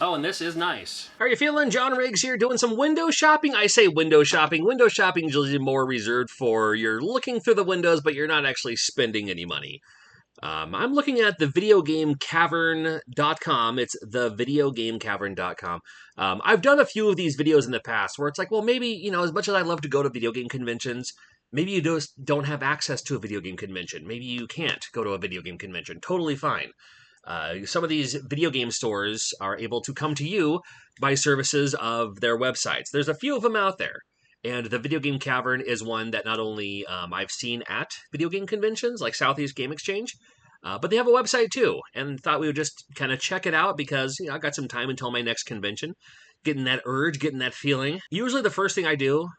Oh, and this is nice. How are you feeling? John Riggs here doing some window shopping. I say window shopping. Window shopping is usually more reserved for you're looking through the windows, but you're not actually spending any money. I'm looking at the videogamecavern.com. It's the videogamecavern.com. I've done a few of these videos in the past where it's like, well, maybe, you know, as much as I love to go to video game conventions, maybe you just don't have access to a video game convention. Maybe you can't go to a video game convention. Totally fine. Some of these video game stores are able to come to you by services of their websites. There's a few of them out there. And the Video Game Cavern is one that not only I've seen at video game conventions like Southeast Game Exchange, but they have a website too. And thought we would just kind of check it out because, you know, I got some time until my next convention. Getting that urge, getting that feeling. Usually the first thing I do,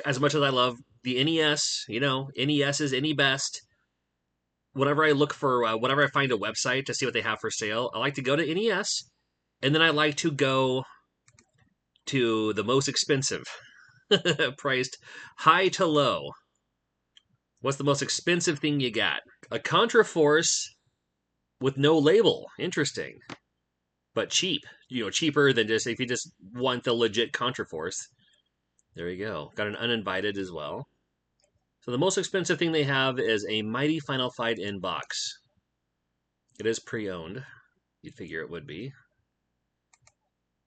as much as I love the NES, you know, NES is any best. Whenever I look for, whenever I find a website to see what they have for sale, I like to go to NES, and then I like to go to the most expensive, priced high to low. What's the most expensive thing you got? A Contraforce with no label. Interesting. But cheap. You know, cheaper than just if you just want the legit Contraforce. There you go. Got an uninvited as well. So the most expensive thing they have is a Mighty Final Fight in box. It is pre-owned. You'd figure it would be.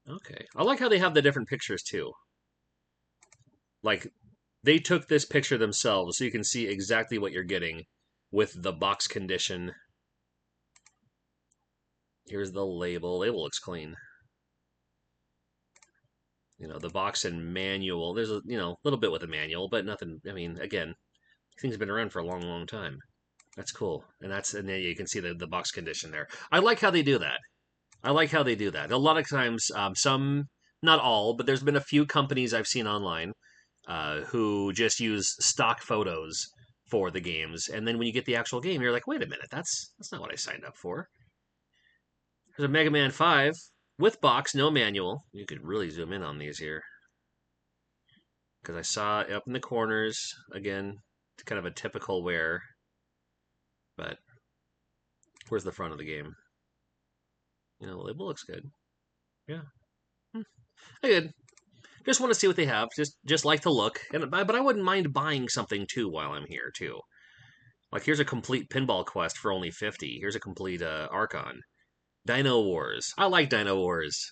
Okay. I like how they have the different pictures too. Like, they took this picture themselves so you can see exactly what you're getting with the box condition. Here's the label. Label looks clean. You know, the box and manual. There's a, you know, little bit with a manual, but nothing. I mean, again, things have been around for a long, long time. That's cool. And then you can see the box condition there. I like how they do that. I like how they do that. A lot of times, some, not all, but there's been a few companies I've seen online who just use stock photos for the games. And then when you get the actual game, you're like, wait a minute, that's not what I signed up for. There's a Mega Man 5 with box, no manual. You could really zoom in on these here. Because I saw up in the corners, again, kind of a typical wear. But where's the front of the game? You know, the label looks good. Yeah. Good. Just want to see what they have. Just like to look. But I wouldn't mind buying something too while I'm here too. Like here's a complete Pinball Quest for only $50. Here's a complete Archon. Dino Wars. I like Dino Wars.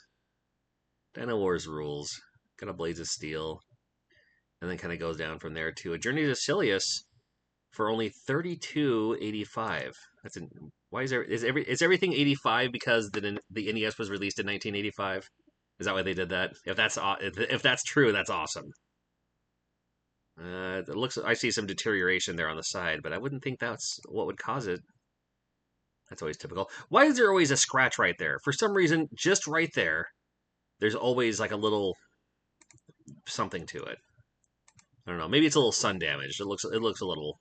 Dino Wars rules. Got a Blades of Steel. And then kind of goes down from there to a Journey to Silius for only $32.85. That's an why is everything 85 because the NES was released in 1985? Is that why they did that? If that's true, that's awesome. It looks. I see some deterioration there on the side, but I wouldn't think that's what would cause it. That's always typical. Why is there always a scratch right there? For some reason, just right there, there's always like a little something to it. I don't know. Maybe it's a little sun damaged. It looks a little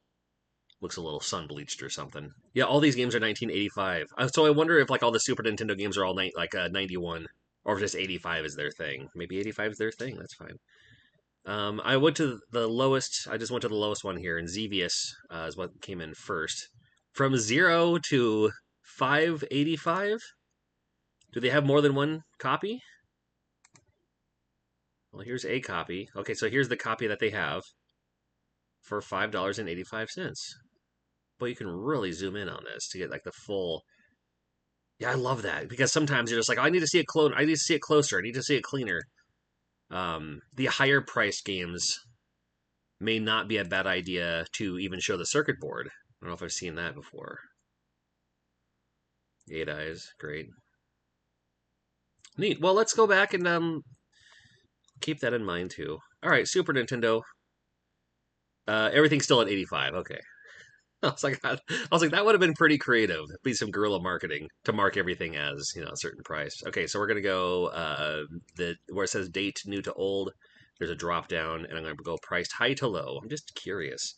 sun bleached or something. Yeah, all these games are 1985. So I wonder if like all the Super Nintendo games are all 91, or if just 85 is their thing. Maybe 85 is their thing. That's fine. I went to the lowest. I just went to the lowest one here, and Xevious is what came in first. From 0 to 585. Do they have more than one copy? Well, here's a copy. Okay, so here's the copy that they have for $5.85. But you can really zoom in on this to get like the full. Yeah, I love that because sometimes you're just like, oh, I need to see it close. I need to see it closer. I need to see it cleaner. The higher priced games may not be a bad idea to even show the circuit board. I don't know if I've seen that before. 8 eyes, great. Neat. Well, let's go back and keep that in mind too. All right, Super Nintendo. Everything's still at 85. Okay. I was like, that would have been pretty creative. Be some guerrilla marketing to mark everything as, you know, a certain price. Okay, so we're gonna go where it says date new to old. There's a drop down, and I'm gonna go priced high to low. I'm just curious.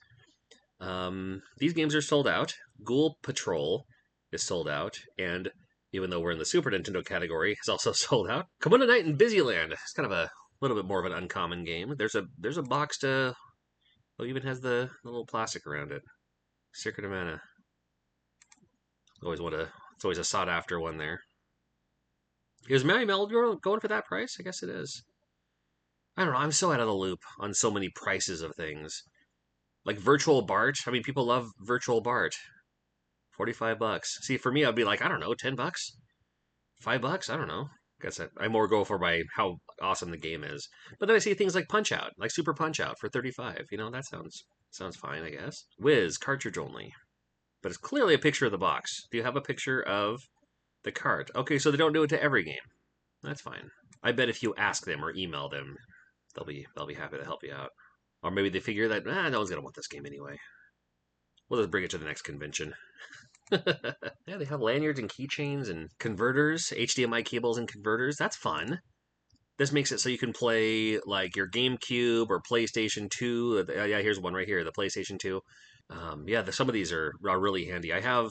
These games are sold out. Ghoul Patrol is sold out, and even though we're in the Super Nintendo category, it's also sold out. Kimono Night in Busyland. It's kind of a little bit more of an uncommon game. There's a box to. Oh, even has the little plastic around it. Secret of Mana. It's always a sought after one there. Is Mary Melville going for that price? I guess it is. I don't know. I'm so out of the loop on so many prices of things. Like Virtual Bart. I mean, people love Virtual Bart. $45. See, for me, I'd be like, I don't know, $10, $5. I don't know. Guess I more go for by how awesome the game is. But then I see things like Punch Out, like Super Punch Out for 35. You know, that sounds fine, I guess. Whiz cartridge only, but it's clearly a picture of the box. Do you have a picture of the cart? Okay, so they don't do it to every game. That's fine. I bet if you ask them or email them, they'll be happy to help you out. Or maybe they figure that no one's gonna want this game anyway. We'll just bring it to the next convention. Yeah, they have lanyards and keychains and converters, HDMI cables and converters. That's fun. This makes it so you can play like your GameCube or PlayStation 2. Yeah, here's one right here, the PlayStation 2. Yeah, some of these are really handy. I have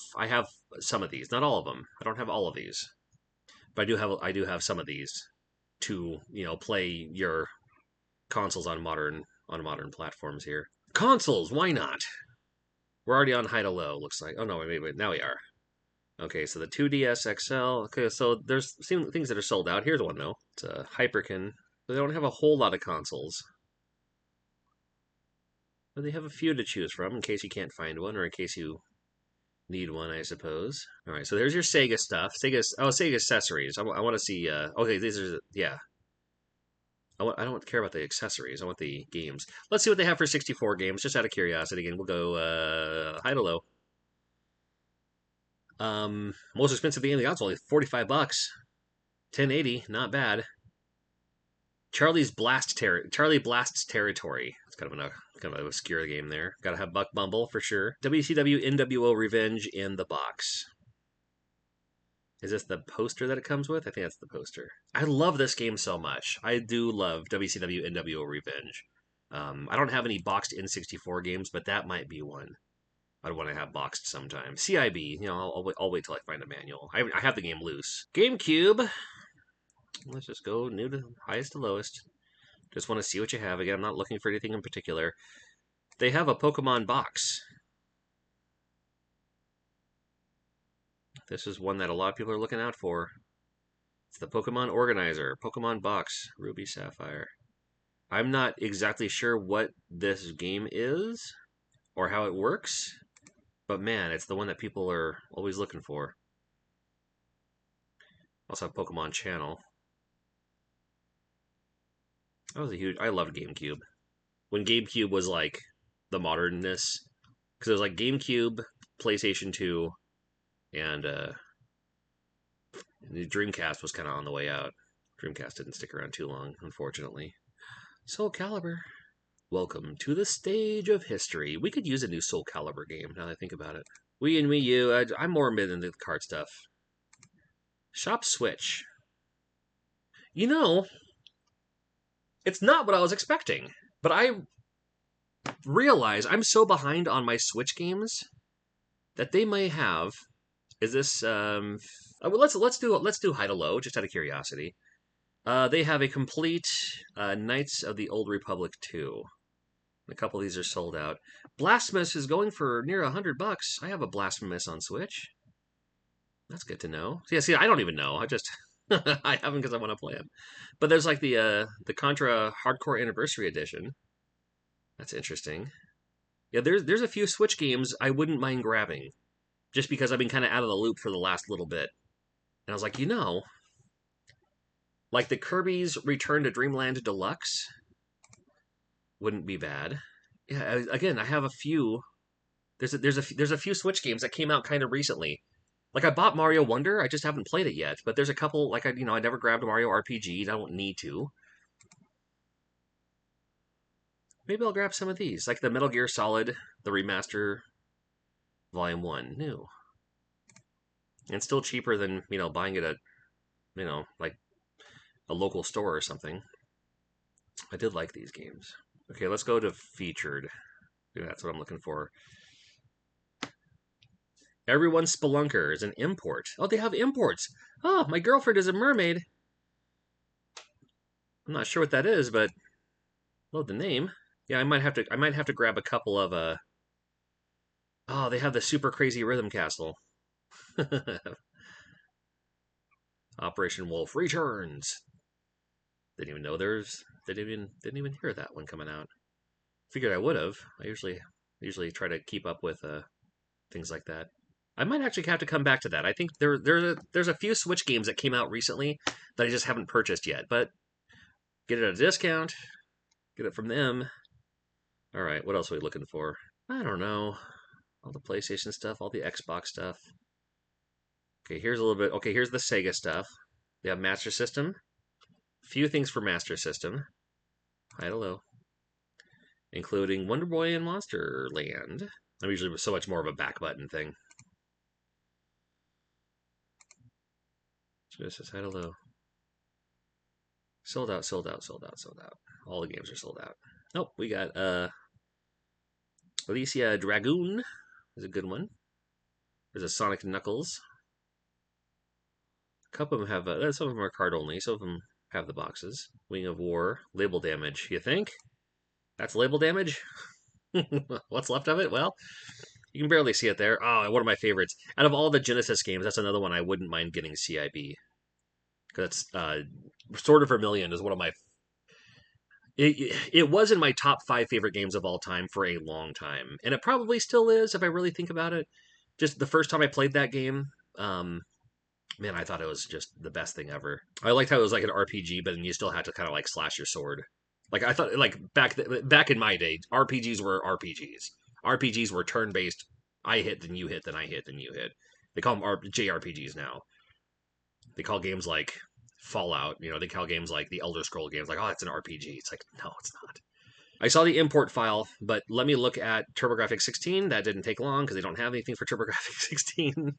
some of these, not all of them. I don't have all of these, but I do have some of these to play your consoles on modern platforms here. Consoles, why not? We're already on high to low, looks like. Oh no, wait, now we are. Okay, so the 2DS XL. Okay, so there's things that are sold out. Here's one though. It's a Hyperkin. They don't have a whole lot of consoles, but they have a few to choose from in case you can't find one or in case you need one, I suppose. All right, so there's your Sega stuff. Sega accessories. I want to see. Okay, these are yeah. I don't care about the accessories. I want the games. Let's see what they have for 64 games, just out of curiosity. Again, we'll go high to low. Most expensive game in the console, $45. 1080, not bad. Charlie Blast's Territory. It's kind of an obscure game there. Got to have Buck Bumble for sure. WCW NWO Revenge in the box. Is this the poster that it comes with? I think that's the poster. I love this game so much. I do love WCW NWO Revenge. I don't have any boxed N64 games, but that might be one I'd want to have boxed sometime. CIB, I'll wait till I find a manual. I have the game loose. GameCube. Let's just go new to highest to lowest. Just want to see what you have. Again, I'm not looking for anything in particular. They have a Pokemon box. This is one that a lot of people are looking out for. It's the Pokemon Organizer, Pokemon Box, Ruby Sapphire. I'm not exactly sure what this game is or how it works, but man, it's the one that people are always looking for. Also have Pokemon Channel. That was I loved GameCube. When GameCube was like the modernness, because it was like GameCube, PlayStation 2, and the Dreamcast was kind of on the way out. Dreamcast didn't stick around too long, unfortunately. Soul Calibur. Welcome to the stage of history. We could use a new Soul Calibur game, now that I think about it. Wii and Wii U, I'm more mid into the card stuff. Shop Switch. It's not what I was expecting, but I realize I'm so behind on my Switch games that they may have. Is this let's do high to low just out of curiosity. They have a complete Knights of the Old Republic 2. A couple of these are sold out. Blasphemous is going for near $100. I have a Blasphemous on Switch. That's good to know. See, I don't even know. I just I have them because I want to play them. But there's like the Contra Hardcore Anniversary Edition. That's interesting. Yeah, there's a few Switch games I wouldn't mind grabbing, just because I've been kind of out of the loop for the last little bit. And I was like, like the Kirby's Return to Dreamland Deluxe wouldn't be bad. Yeah, again, I have a few. There's a few Switch games that came out kind of recently. Like I bought Mario Wonder, I just haven't played it yet. But there's a couple I never grabbed a Mario RPG. I don't need to. Maybe I'll grab some of these, like the Metal Gear Solid, the remaster, Volume 1, new. And still cheaper than, buying it at, like a local store or something. I did like these games. Okay, let's go to featured. Yeah, that's what I'm looking for. Everyone Spelunker is an import. Oh, they have imports. Oh, my girlfriend is a mermaid. I'm not sure what that is, but load the name. Yeah, I might have to grab a couple of Oh, they have the Super Crazy Rhythm Castle. Operation Wolf returns. Didn't even know there's. Didn't even hear that one coming out. Figured I would have. I usually try to keep up with things like that. I might actually have to come back to that. I think there's a few Switch games that came out recently that I just haven't purchased yet, but get it at a discount. Get it from them. All right, what else are we looking for? I don't know. All the PlayStation stuff, all the Xbox stuff. Okay, here's a little bit. Okay, here's the Sega stuff. They have Master System. Few things for Master System. Hi, hello. Including Wonder Boy and Monster Land. I'm usually so much more of a back button thing. Just says hi, hello. Sold out, sold out, sold out, sold out. All the games are sold out. Oh, we got Alicia Dragoon is a good one. There's a Sonic Knuckles. A couple of them have, some of them are card only. Some of them have the boxes. Wing of War, label damage. You think? That's label damage? What's left of it? Well, you can barely see it there. Oh, one of my favorites. Out of all the Genesis games, that's another one I wouldn't mind getting CIB. Because Sword of Vermilion is one of my... It was in my top 5 favorite games of all time for a long time. And it probably still is, if I really think about it. Just the first time I played that game, man, I thought it was just the best thing ever. I liked how it was like an RPG, but then you still had to kind of like slash your sword. Like I thought, like back in my day, RPGs were RPGs. RPGs were turn-based. I hit, then you hit, then I hit, then you hit. They call them JRPGs now. They call games like Fallout, they call games like the Elder Scroll games, like, oh, it's an RPG. It's like, no, it's not. I saw the import file, but let me look at TurboGrafx 16. That didn't take long because they don't have anything for TurboGrafx 16.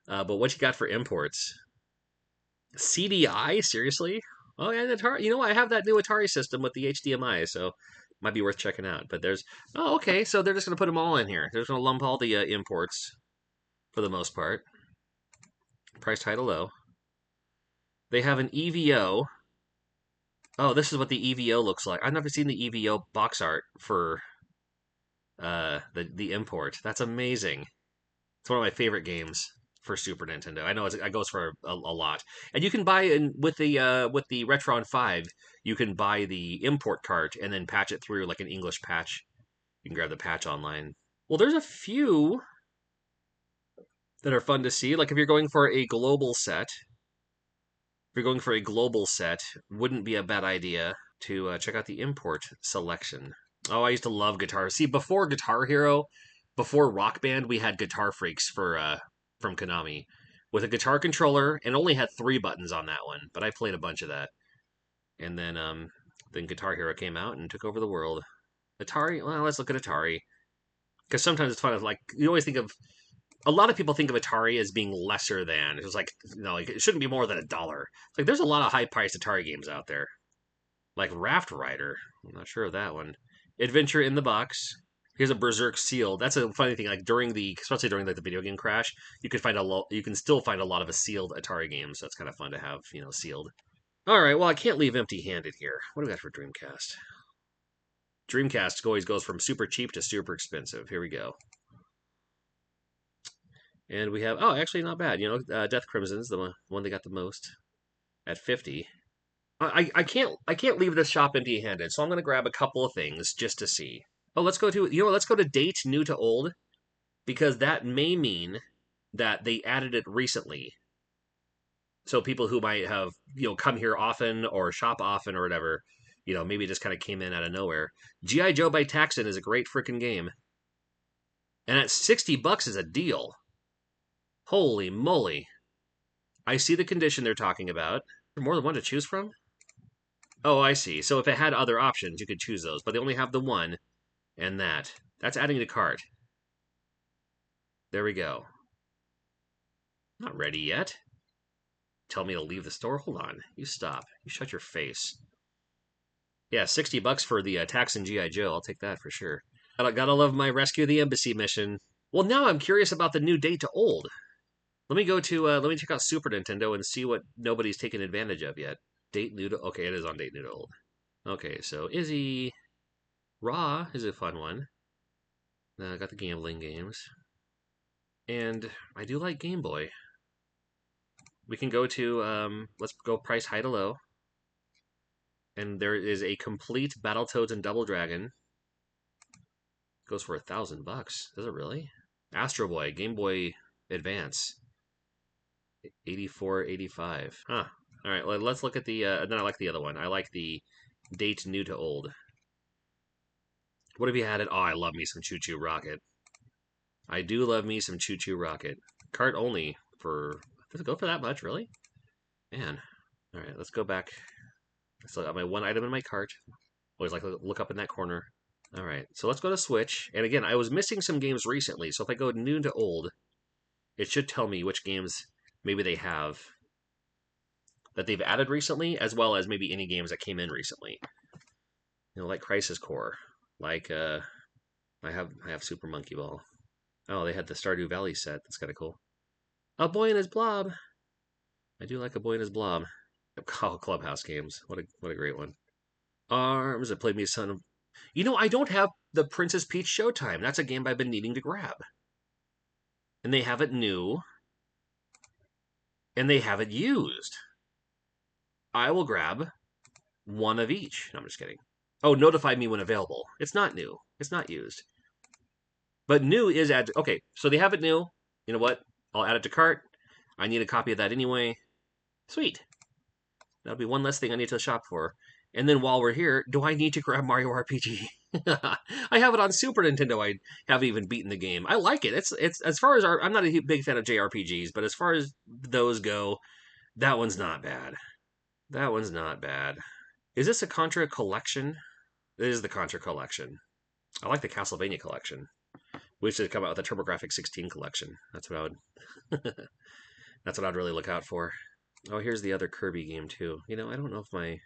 But what you got for imports? CDI? Seriously? Oh, yeah, Atari. I have that new Atari system with the HDMI, so might be worth checking out. But oh, okay, so they're just going to put them all in here. They're just going to lump all the imports for the most part. Price title low. They have an EVO. Oh, this is what the EVO looks like. I've never seen the EVO box art for the import. That's amazing. It's one of my favorite games for Super Nintendo. I know it goes for a lot. And you can buy with the Retron 5, you can buy the import cart and then patch it through like an English patch. You can grab the patch online. Well, there's a few that are fun to see. Like if you're going for a global set, wouldn't be a bad idea to check out the import selection. Oh, I used to love guitar. See, before Guitar Hero, before Rock Band, we had Guitar Freaks from Konami with a guitar controller and only had 3 buttons on that one. But I played a bunch of that. And then Guitar Hero came out and took over the world. Atari, well, let's look at Atari. Because sometimes it's fun. Like, you always think of... A lot of people think of Atari as being lesser than. It's like, like it shouldn't be more than $1. It's like there's a lot of high-priced Atari games out there. Like Raft Rider. I'm not sure of that one. Adventure in the Box. Here's a Berserk Seal. That's a funny thing. Like especially during like the video game crash, you can still find a lot of sealed Atari games. So it's kind of fun to have, sealed. All right. Well, I can't leave empty-handed here. What do we got for Dreamcast? Dreamcast always goes from super cheap to super expensive. Here we go. And we have, actually not bad. Death Crimson's the one that got the most at 50. I can't leave this shop empty-handed, so I'm going to grab a couple of things just to see. Oh, let's go to date new to old, because that may mean that they added it recently. So people who might have, come here often or shop often or whatever, maybe it just kind of came in out of nowhere. G.I. Joe by Taxon is a great freaking game. And at $60 is a deal. Holy moly. I see the condition they're talking about. More than one to choose from? Oh, I see. So if it had other options, you could choose those. But they only have the one and that. That's adding to cart. There we go. Not ready yet. Tell me to leave the store? Hold on. You stop. You shut your face. Yeah, $60 for the Taxon G.I. Joe. I'll take that for sure. Gotta love my Rescue the Embassy mission. Well, now I'm curious about the new date to old. Let me check out Super Nintendo and see what nobody's taken advantage of yet. Date new to... Okay, it is on date new to old. Okay, so Izzy... Raw is a fun one. I got the gambling games. And I do like Game Boy. we can go to, let's go price high to low. And there is a complete Battletoads and Double Dragon. Goes for $1,000. Does it really? Astro Boy, Game Boy Advance. 84.85. Huh. All right, let's look at the. Then I like the other one. I like the date new to old. What have you had it? Oh, I love me some Choo Choo Rocket. I do love me some Choo Choo Rocket. Cart only for. Does it go for that much, really? Man. All right, let's go back. I still got my one item in my cart. Always like to look up in that corner. All right, so let's go to Switch. And again, I was missing some games recently, so if I go new to old, it should tell me which games maybe they have that they've added recently, as well as maybe any games that came in recently. You know, like Crisis Core, like I have Super Monkey Ball. Oh, they had the Stardew Valley set. That's kind of cool. A Boy and His Blob. I do like A Boy and His Blob. Oh, Clubhouse games. What a great one. Arms. It played me son of. You know, I don't have the Princess Peach Showtime. That's a game I've been needing to grab. And they have it new. And they have it used. I will grab one of each. No, I'm just kidding. Oh, notify me when available. It's not new. It's not used. But new is add. Okay, so they have it new. You know what? I'll add it to cart. I need a copy of that anyway. Sweet. That'll be one less thing I need to shop for. And then while we're here, do I need to grab Mario RPG? I have it on Super Nintendo. I haven't even beaten the game. I like it. It's as far as I'm not a big fan of JRPGs, but as far as those go, that one's not bad. That one's not bad. Is this a Contra collection? It is the Contra collection. I like the Castlevania collection. We should come out with a TurboGrafx 16 collection. That's what I would. That's what I'd really look out for. Oh, here's the other Kirby game too. You know, I don't know if my.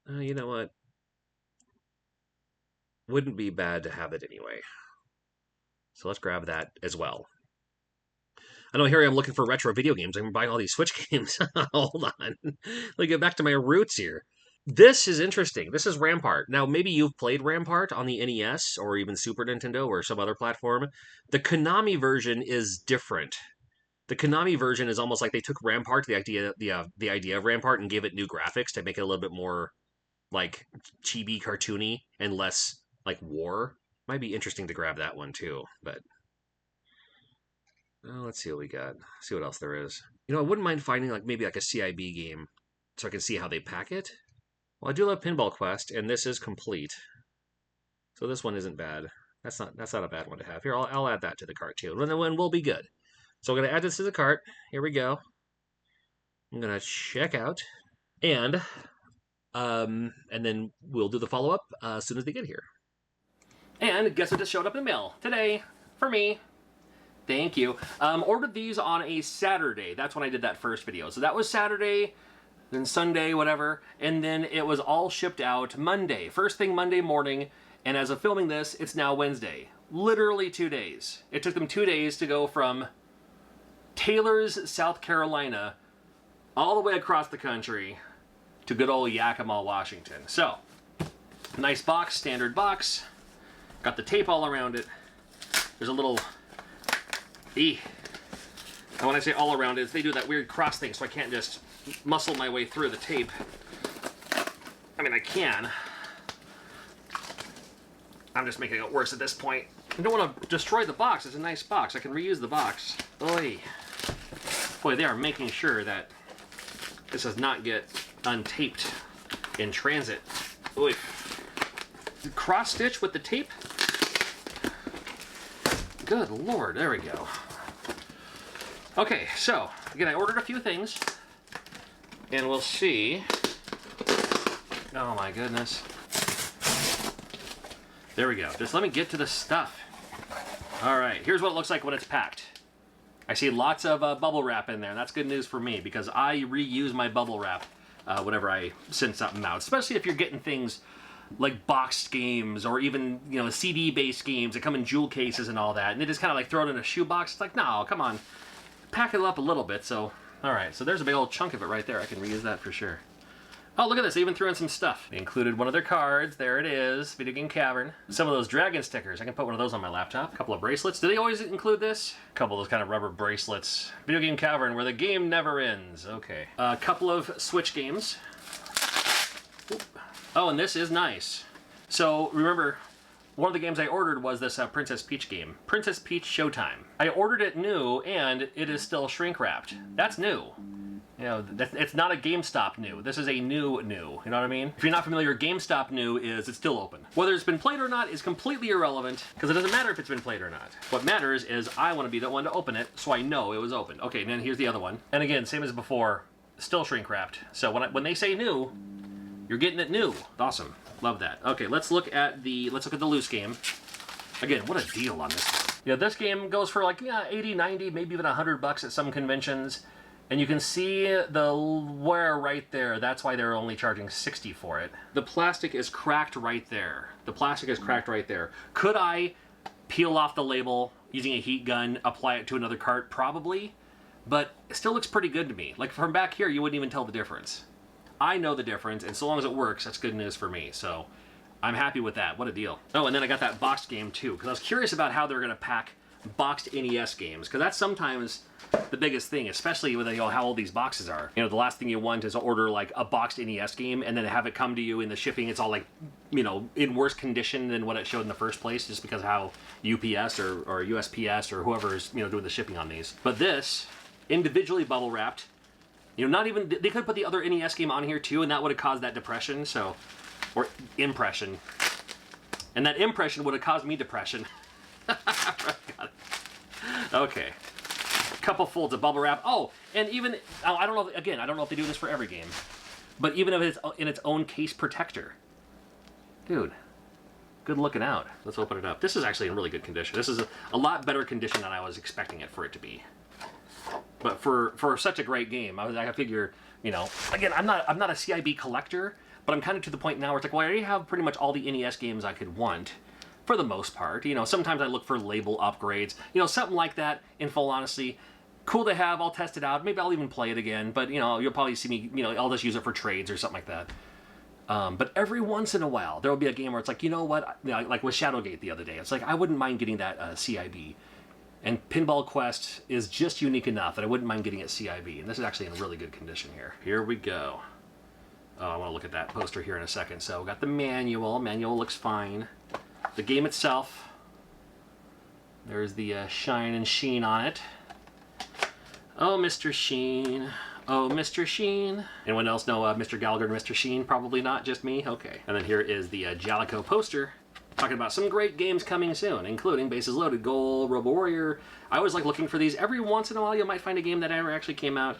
You know what? Wouldn't be bad to have it anyway. So let's grab that as well. I know here I am looking for retro video games. I'm buying all these Switch games. Hold on. Let me get back to my roots here. This is interesting. This is Rampart. Now, maybe you've played Rampart on the NES or even Super Nintendo or some other platform. The Konami version is different. The Konami version is almost like they took Rampart, the idea of Rampart, and gave it new graphics to make it a little bit more like chibi cartoony and less like war. Might be interesting to grab that one too, but let's see what we got. See what else there is. You know, I wouldn't mind finding like maybe like a CIB game so I can see how they pack it. Well, I do love Pinball Quest, and this is complete. So this one isn't bad. That's not a bad one to have. Here, I'll add that to the cart too, and then we'll be good. So I'm gonna add this to the cart. Here we go. I'm gonna check out, and then we'll do the follow-up as soon as they get here. And guess what just showed up in the mail today for me? Thank you. Ordered these on a Saturday. That's when I did that first video. So that was Saturday, then Sunday, whatever, and then it was all shipped out Monday. First thing Monday morning, and as of filming this, it's now Wednesday. Literally 2 days. It took them 2 days to go from Taylor's, South Carolina, all the way across the country to good old Yakima, Washington. So, nice box, standard box. Got the tape all around it. There's a little... And when I say all around it, they do that weird cross thing, so I can't just muscle my way through the tape. I mean, I can. I'm just making it worse at this point. I don't want to destroy the box. It's a nice box. I can reuse the box. Oy. Boy, they are making sure that this does not get untaped in transit. Oy. Cross stitch with the tape. Good Lord, there we go. Okay, so, again, I ordered a few things, and we'll see. Oh my goodness. There we go. Just let me get to the stuff. All right, here's what it looks like when it's packed. I see lots of bubble wrap in there, and that's good news for me, because I reuse my bubble wrap whenever I send something out, especially if you're getting things like boxed games or even, you know, CD-based games that come in jewel cases and all that, and they just kind of like throw it in a shoebox. It's like, no, come on, pack it up a little bit. So, all right, so there's a big old chunk of it right there. I can reuse that for sure. Oh, look at this. They even threw in some stuff. They included one of their cards. There it is. Video Game Cavern. Some of those dragon stickers. I can put one of those on my laptop. A couple of bracelets. Do they always include this? A couple of those kind of rubber bracelets. Video Game Cavern, where the game never ends. Okay. A couple of Switch games. Oop. Oh, and this is nice. So, remember, one of the games I ordered was this Princess Peach game. Princess Peach Showtime. I ordered it new, and it is still shrink-wrapped. That's new. You know, it's not a GameStop new. This is a new. You know what I mean? If you're not familiar, GameStop new is it's still open. Whether it's been played or not is completely irrelevant, because it doesn't matter if it's been played or not. What matters is I want to be the one to open it, so I know it was open. Okay, and then here's the other one. And again, same as before, still shrink-wrapped. So when they say new, you're getting it new. Awesome. Love that. Okay, let's look at the loose game. Again, what a deal on this one. Yeah, this game goes for like 80, 90, maybe even $100 at some conventions. And you can see the wear right there. That's why they're only charging $60 for it. The plastic is cracked right there. The plastic is cracked right there. Could I peel off the label using a heat gun, apply it to another cart? Probably. But it still looks pretty good to me. Like from back here, you wouldn't even tell the difference. I know the difference, and so long as it works, that's good news for me. So I'm happy with that. What a deal. Oh, and then I got that boxed game too, because I was curious about how they're going to pack boxed NES games, because that's sometimes the biggest thing, especially with how old these boxes are. You know, the last thing you want is to order like a boxed NES game and then have it come to you in the shipping. It's all like, in worse condition than what it showed in the first place, just because of how UPS or USPS or whoever is doing the shipping on these. But this, individually bubble wrapped. Not even they could put the other NES game on here too, and that would have caused that depression. So, or impression, and that impression would have caused me depression. Okay. Couple folds of bubble wrap. Oh, and even, I don't know, again, I don't know if they do this for every game, but even if it's in its own case protector. Dude, good looking out. Let's open it up. This is actually in really good condition. This is a lot better condition than I was expecting it for it to be. But for such a great game, I figure, again, I'm not a CIB collector, but I'm kind of to the point now where it's like, well, I already have pretty much all the NES games I could want. For the most part, sometimes I look for label upgrades, something like that. In full honesty, cool to have. I'll test it out. Maybe I'll even play it again. But you'll probably see me. I'll just use it for trades or something like that. But every once in a while, there will be a game where it's like, what? Like with Shadowgate the other day, it's like I wouldn't mind getting that CIB, and Pinball Quest is just unique enough that I wouldn't mind getting it CIB. And this is actually in really good condition here. Here we go. Oh, I want to look at that poster here in a second. So we got the manual. Manual looks fine. The game itself, there's the shine and sheen on it. Oh, Mr. Sheen. Oh, Mr. Sheen. Anyone else know Mr. Gallagher and Mr. Sheen? Probably not, just me? Okay. And then here is the Jalico poster, talking about some great games coming soon, including Bases Loaded, Goal, Robo Warrior. I always like looking for these. Every once in a while, you might find a game that never actually came out.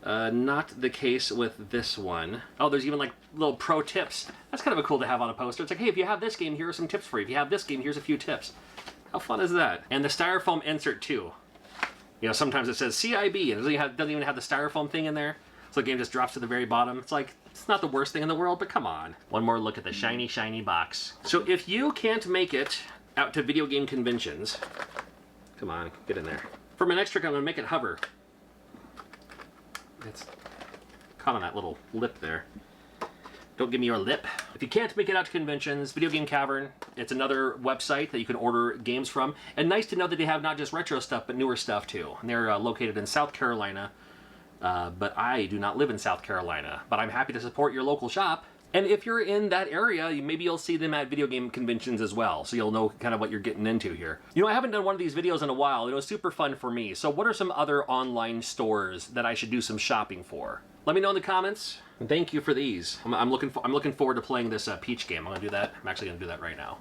Not the case with this one. Oh, there's even like little pro tips. That's kind of a cool to have on a poster. It's like, hey, if you have this game, here are some tips for you. If you have this game, here's a few tips. How fun is that? And the styrofoam insert too. Sometimes it says CIB and it doesn't even have the styrofoam thing in there. So the game just drops to the very bottom. It's like, it's not the worst thing in the world, but come on. One more look at the shiny, shiny box. So if you can't make it out to video game conventions, come on, get in there. For my next trick, I'm gonna make it hover. It's caught on that little lip there. Don't give me your lip. If you can't make it out to conventions, Video Game Cavern, it's another website that you can order games from. And nice to know that they have not just retro stuff, but newer stuff too. And they're located in South Carolina. But I do not live in South Carolina. But I'm happy to support your local shop. And if you're in that area, maybe you'll see them at video game conventions as well, so you'll know kind of what you're getting into here. I haven't done one of these videos in a while. It was super fun for me. So what are some other online stores that I should do some shopping for? Let me know in the comments. And thank you for these. I'm looking forward to playing this Peach game. I'm gonna do that. I'm actually gonna do that right now.